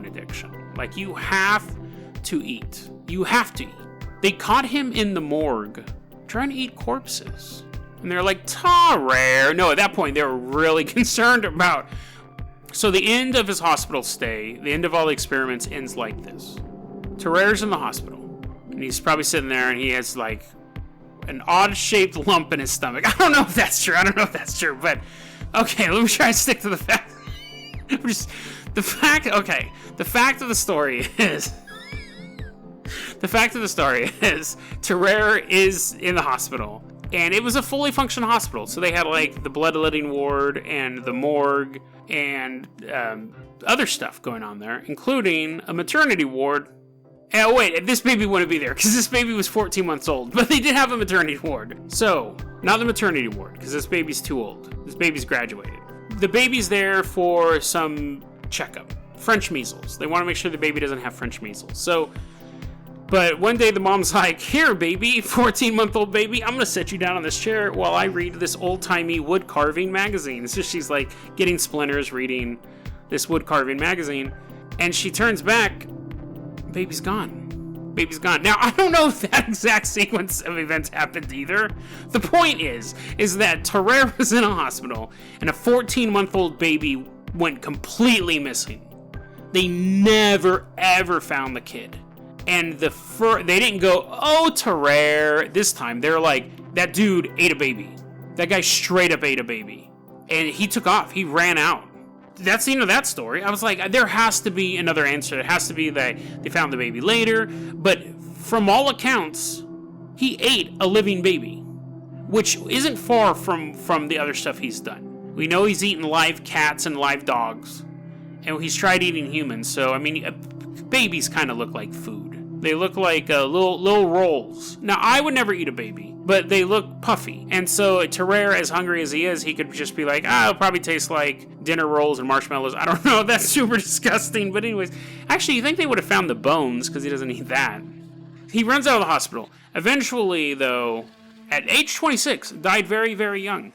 addiction. Like, you have to eat. You have to eat. They caught him in the morgue trying to eat corpses. And they're like, Tarare. No, at that point, they were really concerned about... So the end of his hospital stay, the end of all the experiments ends like this. Tarare's in the hospital. And he's probably sitting there and he has like an odd-shaped lump in his stomach. I don't know if that's true. But okay, let me try and stick to the fact. The fact of the story is... The fact of the story is Tarare is in the hospital. And it was a fully functional hospital. So they had like the bloodletting ward and the morgue and other stuff going on there, including a maternity ward. Oh wait, this baby wouldn't be there because this baby was 14 months old. But they did have a maternity ward. So, not the maternity ward because this baby's too old. This baby's graduated. The baby's there for some checkup. French measles. They want to make sure the baby doesn't have French measles. So... But one day the mom's like, here, baby, 14-month-old baby, I'm going to set you down on this chair while I read this old-timey wood carving magazine. So she's like getting splinters reading this wood carving magazine. And she turns back, baby's gone. Baby's gone. Now, I don't know if that exact sequence of events happened either. The point is that Tarare was in a hospital and a 14-month-old baby went completely missing. They never, ever found the kid. And they didn't go, oh, Tarare. This time, they're like, that dude ate a baby. That guy straight up ate a baby. And he took off. He ran out. That's the end of that story. I was like, there has to be another answer. It has to be that they found the baby later. But from all accounts, he ate a living baby, which isn't far from the other stuff he's done. We know he's eaten live cats and live dogs. And he's tried eating humans. So, I mean, babies kind of look like food. They look like little rolls. Now, I would never eat a baby, but they look puffy. And so Tarare, as hungry as he is, he could just be like, it'll probably taste like dinner rolls and marshmallows. I don't know. That's super disgusting. But anyways, actually, you think they would have found the bones because he doesn't eat that. He runs out of the hospital. Eventually, though, at age 26, died very, very young.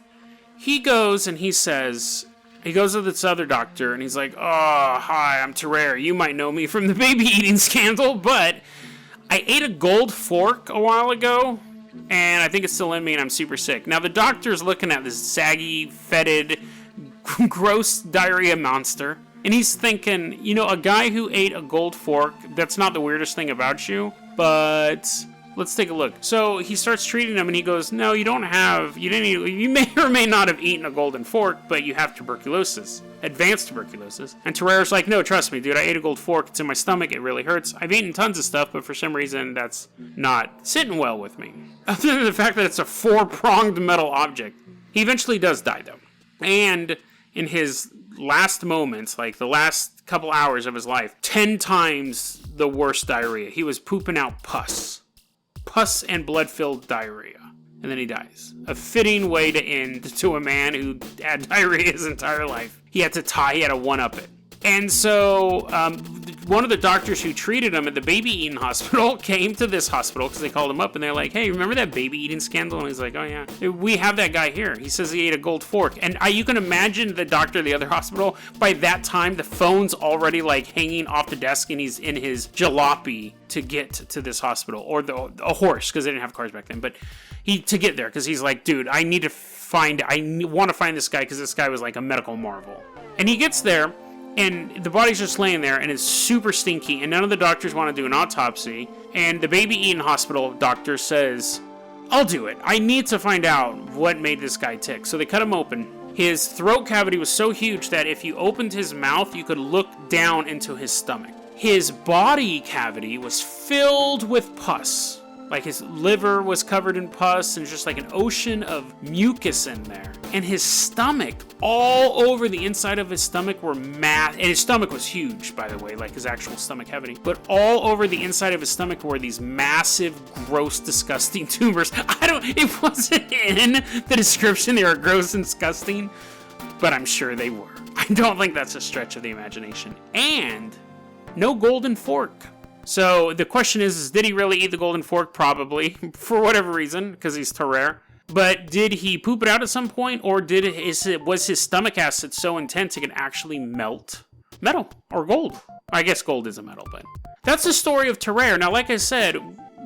He goes and he says... He goes to this other doctor, and he's like, oh, hi, I'm Tarare. You might know me from the baby eating scandal, but I ate a gold fork a while ago, and I think it's still in me, and I'm super sick. Now, the doctor's looking at this saggy, fetid, gross diarrhea monster, and he's thinking, a guy who ate a gold fork, that's not the weirdest thing about you, but... Let's take a look. So he starts treating him and he goes, no, you may or may not have eaten a golden fork, but you have tuberculosis, advanced tuberculosis. And Tarare's like, no, trust me, dude, I ate a gold fork. It's in my stomach. It really hurts. I've eaten tons of stuff, but for some reason that's not sitting well with me. Other than the fact that it's a 4-pronged metal object. He eventually does die though. And in his last moments, like the last couple hours of his life, 10 times the worst diarrhea. He was pooping out pus and blood-filled diarrhea. And then he dies. A fitting way to end to a man who had diarrhea his entire life. He had to one-up it. And so, one of the doctors who treated him at the baby-eating hospital came to this hospital because they called him up and they're like, hey, remember that baby-eating scandal? And he's like, oh, yeah. We have that guy here. He says he ate a gold fork. And you can imagine the doctor at the other hospital, by that time, the phone's already, like, hanging off the desk and he's in his jalopy to get to this hospital. Or a horse, because they didn't have cars back then. But to get there, because he's like, dude, I want to find this guy because this guy was, like, a medical marvel. And he gets there. And the body's just laying there, and it's super stinky, and none of the doctors want to do an autopsy. And the baby-eating hospital doctor says, I'll do it. I need to find out what made this guy tick. So they cut him open. His throat cavity was so huge that if you opened his mouth, you could look down into his stomach. His body cavity was filled with pus. Like his liver was covered in pus and just like an ocean of mucus in there. And his stomach, all over the inside of his stomach were and his stomach was huge, by the way, like his actual stomach cavity. But all over the inside of his stomach were these massive, gross, disgusting tumors. It wasn't in the description they were gross and disgusting, but I'm sure they were. I don't think that's a stretch of the imagination. And no golden fork. So the question is did he really eat the golden fork? Probably, for whatever reason, because he's Tarare. But did he poop it out at some point, or was his stomach acid so intense it could actually melt metal or gold I guess gold is a metal, but that's the story of Terraire. Now, like I said,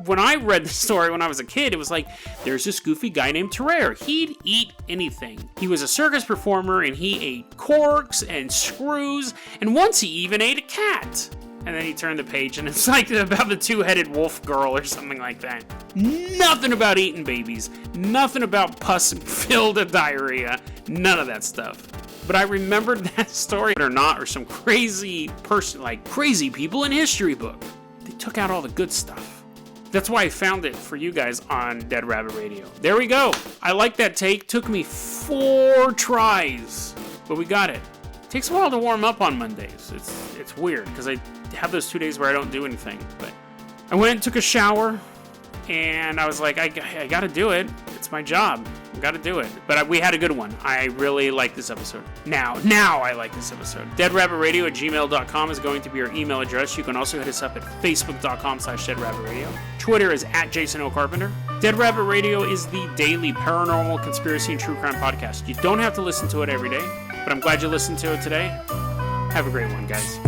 when I read the story when I was a kid, it was like, there's this goofy guy named Terraire. He'd eat anything. He was a circus performer, and he ate corks and screws, and once he even ate a cat. And then he turned the page, and it's like about the two-headed wolf girl or something like that. Nothing about eating babies. Nothing about pus-filled diarrhea. None of that stuff. But I remembered that story or some crazy person, like crazy people in history book. They took out all the good stuff. That's why I found it for you guys on Dead Rabbit Radio. There we go. I like that take. Took me 4 tries, but we got it. It takes a while to warm up on Mondays. It's weird because I have those 2 days where I don't do anything. But I went and took a shower, and I was like, I gotta do it. It's my job. I gotta do it. But we had a good one. I really like this episode. Now I like this episode. DeadRabbitRadio@gmail.com is going to be our email address. You can also hit us up at Facebook.com/DeadRabbitRadio. Twitter is @JasonOCarpenter. Dead Rabbit Radio is the daily paranormal, conspiracy, and true crime podcast. You don't have to listen to it every day, but I'm glad you listened to it today. Have a great one, guys.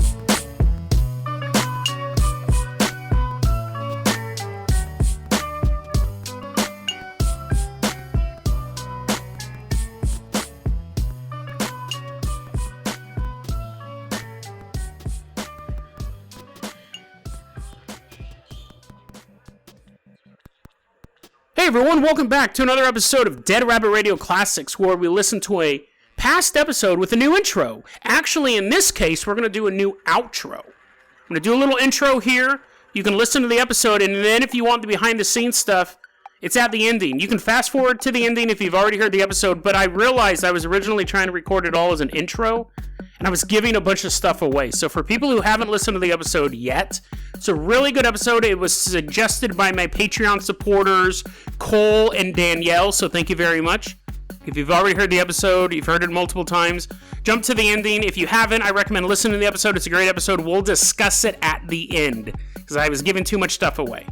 Hey everyone, welcome back to another episode of Dead Rabbit Radio Classics, where we listen to a past episode with a new intro. Actually, in this case, we're going to do a new outro. I'm going to do a little intro here. You can listen to the episode, and then if you want the behind-the-scenes stuff, it's at the ending. You can fast forward to the ending if you've already heard the episode, but I realized I was originally trying to record it all as an intro, and I was giving a bunch of stuff away. So for people who haven't listened to the episode yet, it's a really good episode. It was suggested by my Patreon supporters, Cole and Danielle, so thank you very much. If you've already heard the episode, you've heard it multiple times, jump to the ending. If you haven't, I recommend listening to the episode. It's a great episode. We'll discuss it at the end, because I was giving too much stuff away.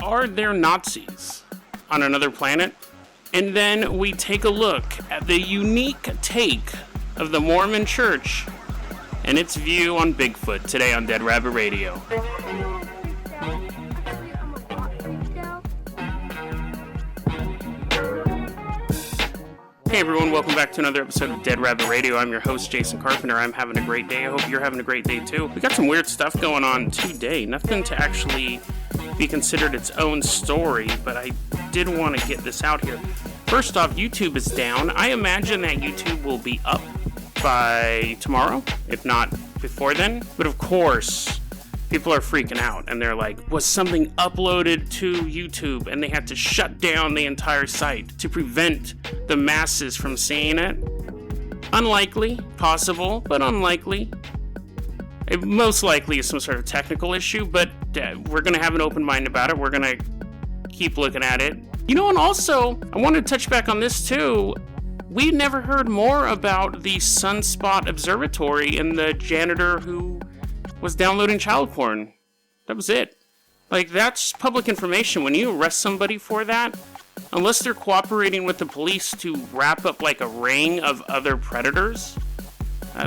Are there Nazis on another planet? And then we take a look at the unique take of the Mormon Church and its view on Bigfoot today on Dead Rabbit Radio. Hey everyone, welcome back to another episode of Dead Rabbit Radio. I'm your host, Jason Carpenter. I'm having a great day. I hope you're having a great day too. We got some weird stuff going on today. Nothing to actually be considered its own story, but I did want to get this out here. First off, YouTube is down. I imagine that YouTube will be up by tomorrow, if not before then. But of course, people are freaking out, and they're like, was something uploaded to YouTube and they had to shut down the entire site to prevent the masses from seeing it? Unlikely, possible, but unlikely. It most likely is some sort of technical issue, but we're going to have an open mind about it. We're going to keep looking at it. You know, and also, I wanted to touch back on this too. We never heard more about the Sunspot Observatory and the janitor who was downloading child porn. That was it. Like, that's public information. When you arrest somebody for that, unless they're cooperating with the police to wrap up like a ring of other predators,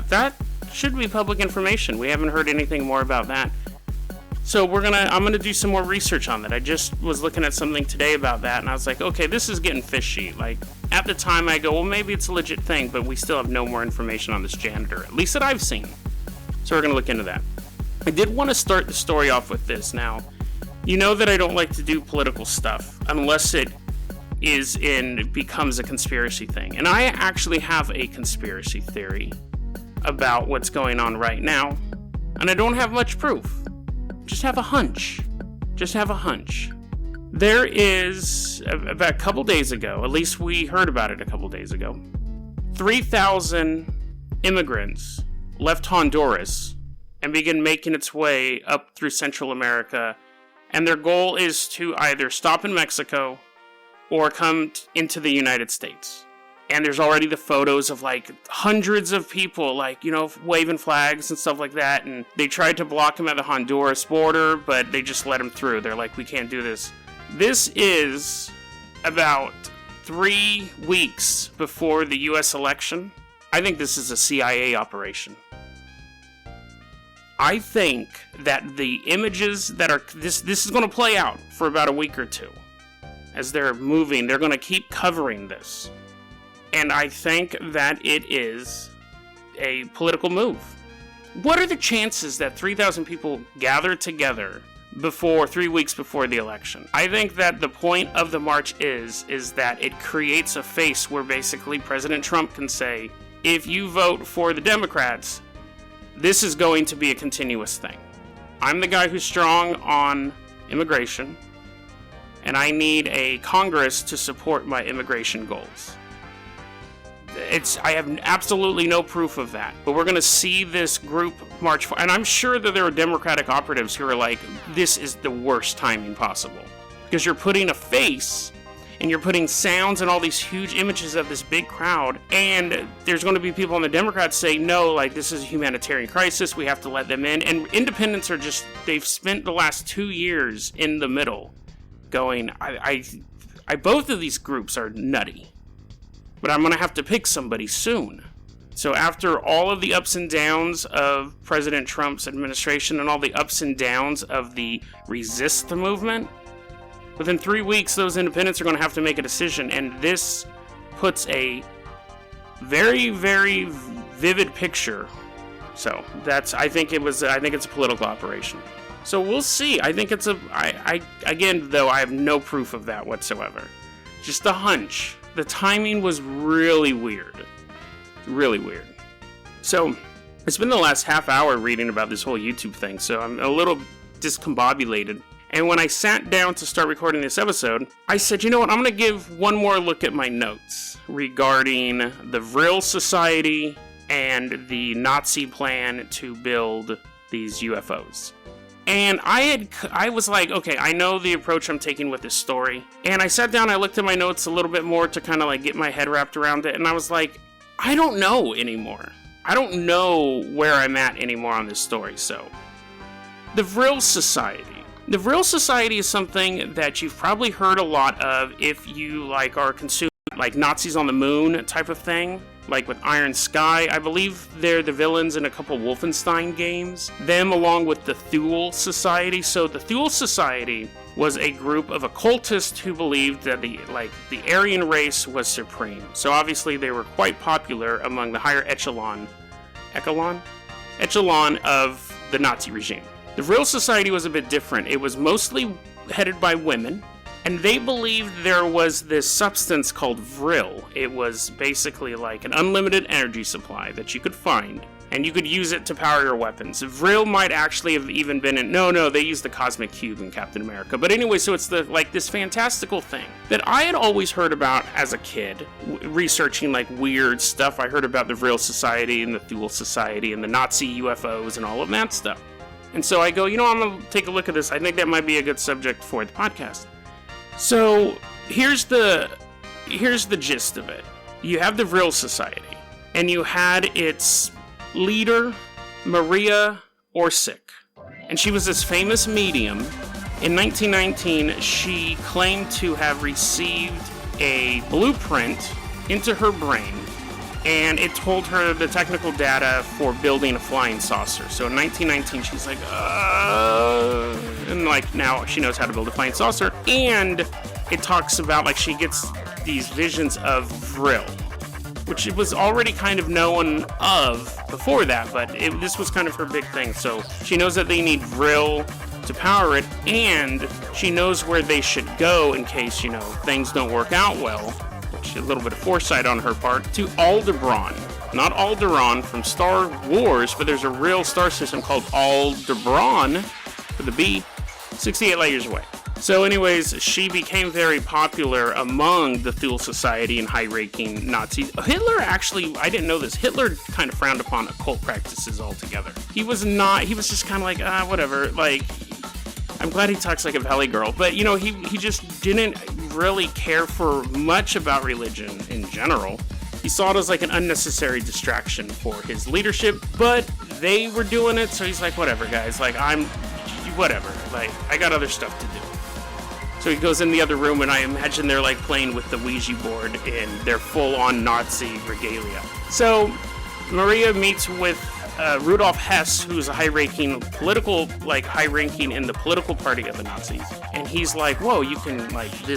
that should be public information. We haven't heard anything more about that. So I'm gonna do some more research on that. I just was looking at something today about that, and I was like, okay, this is getting fishy. Like, at the time I go, well, maybe it's a legit thing, but we still have no more information on this janitor, at least that I've seen. So we're gonna look into that. I did want to start the story off with this. Now, you know that I don't like to do political stuff unless it becomes a conspiracy thing. And I actually have a conspiracy theory about what's going on right now, and I don't have much proof. Just have a hunch. There is, about a couple days ago, at least we heard about it a couple days ago, 3,000 immigrants left Honduras and began making its way up through Central America, and their goal is to either stop in Mexico or come into the United States. And there's already the photos of like hundreds of people, like, you know, waving flags and stuff like that. And they tried to block him at the Honduras border, but they just let him through. They're like, we can't do this. This is about 3 weeks before the U.S. election. I think this is a CIA operation. I think that the images that are this is going to play out for about a week or two. As they're moving, they're going to keep covering this. And I think that it is a political move. What are the chances that 3,000 people gather together 3 weeks before the election? I think that the point of the march is that it creates a face where basically President Trump can say, if you vote for the Democrats, this is going to be a continuous thing. I'm the guy who's strong on immigration, and I need a Congress to support my immigration goals. I have absolutely no proof of that, but we're going to see this group march and I'm sure that there are Democratic operatives who are like, this is the worst timing possible, because you're putting a face and you're putting sounds and all these huge images of this big crowd, and there's going to be people on the Democrats say, no, like, this is a humanitarian crisis, we have to let them in, and independents are just, they've spent the last 2 years in the middle going, both of these groups are nutty. But I'm going to have to pick somebody soon. So after all of the ups and downs of President Trump's administration and all the ups and downs of the resist the movement, within 3 weeks, those independents are going to have to make a decision. And this puts a very, very vivid picture. So I think it's a political operation. So we'll see. I think it's again, though, I have no proof of that whatsoever. Just a hunch. The timing was really weird. Really weird. So, I spent the last half hour reading about this whole YouTube thing, so I'm a little discombobulated. And when I sat down to start recording this episode, I said, you know what, I'm going to give one more look at my notes regarding the Vril Society and the Nazi plan to build these UFOs. And I was like, okay, I know the approach I'm taking with this story. And I sat down, I looked at my notes a little bit more to kind of like get my head wrapped around it. And I was like, I don't know anymore. I don't know where I'm at anymore on this story. So, the Vril Society. The Vril Society is something that you've probably heard a lot of if you like are consumed like Nazis on the Moon type of thing. Like with Iron Sky, I believe they're the villains in a couple Wolfenstein games. Them along with the Thule Society. So the Thule Society was a group of occultists who believed that the Aryan race was supreme. So obviously they were quite popular among the higher echelon of the Nazi regime. The Vril Society was a bit different. It was mostly headed by women. And they believed there was this substance called Vril. It was basically like an unlimited energy supply that you could find, and you could use it to power your weapons. Vril might actually have even been in... No, they used the Cosmic Cube in Captain America. But anyway, so it's this fantastical thing that I had always heard about as a kid, researching like weird stuff. I heard about the Vril Society and the Thule Society and the Nazi UFOs and all of that stuff. And so I go, you know, I'm going to take a look at this. I think that might be a good subject for the podcast. So, here's the gist of it. You have the Vril Society, and you had its leader, Maria Orsic. And she was this famous medium. In 1919, she claimed to have received a blueprint into her brain, and it told her the technical data for building a flying saucer. So in 1919, she's like, and like now she knows how to build a flying saucer. And it talks about like she gets these visions of Vril, which it was already kind of known of before that, but this was kind of her big thing. So she knows that they need Vril to power it, and she knows where they should go in case, you know, things don't work out well. A little bit of foresight on her part, to Aldebaran. Not Alderaan from Star Wars, but there's a real star system called Aldebaran, with a B, 68 light years away. So anyways, she became very popular among the Thule Society and high-ranking Nazis. Hitler actually, I didn't know this, Hitler kind of frowned upon occult practices altogether. He was just kind of like, whatever, like, I'm glad he talks like a valley girl, but you know, he just didn't really care for much about religion in general. He saw it as like an unnecessary distraction for his leadership, but they were doing it, so he's like, whatever guys, like whatever, like I got other stuff to do. So he goes in the other room, and I imagine they're like playing with the Ouija board in their full-on Nazi regalia. So Maria meets with Rudolf Hess, who's a high-ranking in the political party of the Nazis, and he's like, whoa, you can, like, this